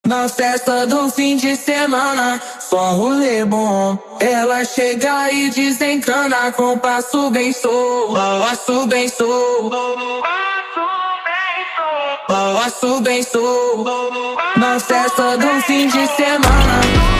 Na festa do fim de semana, só um rolê bom. Ela chega e desencana com passo bem solto, passo bem solto, passo bem solto. Na festa do fim de semana.